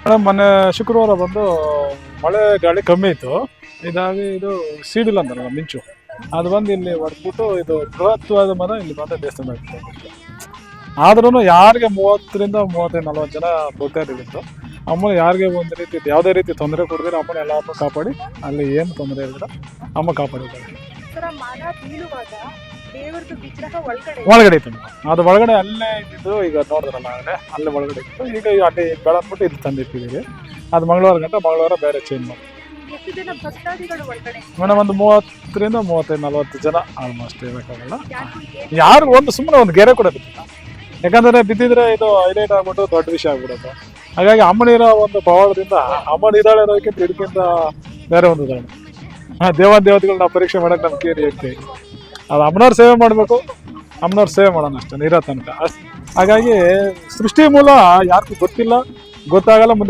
Madam ಮೊನ್ನೆ ಶುಕ್ರವಾರ ಬಂದು ಮಳೆ ಗಾಳಿ ಕಮ್ಮಿ ಇತ್ತು. ಇದಾಗಿ ಇದು ಸೀಡಿಲ್ ಅಂತಾರಲ್ಲ ಮಿಂಚು, ಅದು ಬಂದು ಇಲ್ಲಿ ಹೊಡೆದ್ಬಿಟ್ಟು ಇದು ಬೃಹತ್ವಾದ ಮರ ಇಲ್ಲಿ ಬಂದ ದೇವಸ್ಥಾನ ಇತ್ತು. ಆದ್ರೂ ಯಾರಿಗೆ 30-35-40 ಜನ ಭಕ್ತರಿದ್ದು ಅಮ್ಮ ಯಾರಿಗೆ ಒಂದು ರೀತಿ ಯಾವುದೇ ರೀತಿ ತೊಂದರೆ ಕೊಡದಿರ ಅಮ್ಮನ ಎಲ್ಲಾರನ್ನೂ ಕಾಪಾಡಿ ಅಲ್ಲಿ ಏನು ತೊಂದರೆ ಇಲ್ಲದ ಅಮ್ಮ ಕಾಪಾಡಿದ್ದಾರೆ. ಒಳಗಡೆ ಇತ್ತು ಅದು ಒಳಗಡೆ ಅಲ್ಲೇ ಇದ್ದಿದ್ದು. ಈಗ ನೋಡಿದ್ರಲ್ಲ ಅಲ್ಲೇ ಒಳಗಡೆ ಇತ್ತು. ಈಗ ಅಲ್ಲಿ ಬೆಳದ್ಬಿಟ್ಟು ಇಲ್ಲಿ ತಂದಿಟ್ಟಿದ್ದೀವಿ. ಅದು ಮಂಗಳವಾರ ಬೇರೆ ಚೇಂಜ್ ಮಾಡಿ ಮೇಡಮ್ ಒಂದು 30-35-40 ಜನ ಆಲ್ಮೋಸ್ಟ್ ಇರೋಕ್ಕಾಗಲ್ಲ. ಯಾರು ಒಂದು ಸುಮ್ಮನೆ ಒಂದು ಗೆರೆ ಕೂಡ ಬಿದ್ದಿಲ್ಲ. ಯಾಕಂದ್ರೆ ಬಿದ್ದಿದ್ರೆ ಇದು ಹೈಲೈಟ್ ಆಗ್ಬಿಟ್ಟು ದೊಡ್ಡ ವಿಷಯ ಆಗ್ಬಿಡುತ್ತೆ. ಹಾಗಾಗಿ ಅಮ್ಮನಿರೋ ಒಂದು ಪವಾಡದಿಂದ ಅಮ್ಮನಿದ್ದಾಳೆ ಅನ್ನೋದಕ್ಕಿಂತ ಇದಕ್ಕಿಂತ ಬೇರೆ ಒಂದು ಉದಾಹರಣೆ. ದೇವತೆಗಳನ್ನ ಪರೀಕ್ಷೆ ಮಾಡಕ್ಕೆ ನಮ್ಗೆ ಕೇಳಿ ಹೇಳ್ತೀವಿ. ಅದು ಅಮ್ಮನವ್ರ ಸೇವೆ ಮಾಡಬೇಕು, ಅಮ್ಮನವ್ರ ಸೇವೆ ಮಾಡೋಣ ಅಷ್ಟೇ ಇರೋ ತನಕ. ಹಾಗಾಗಿ ಸೃಷ್ಟಿ ಮೂಲ ಯಾರಿಗೂ ಗೊತ್ತಿಲ್ಲ, ಗೊತ್ತಾಗಲ್ಲ. ಮುಂದೆ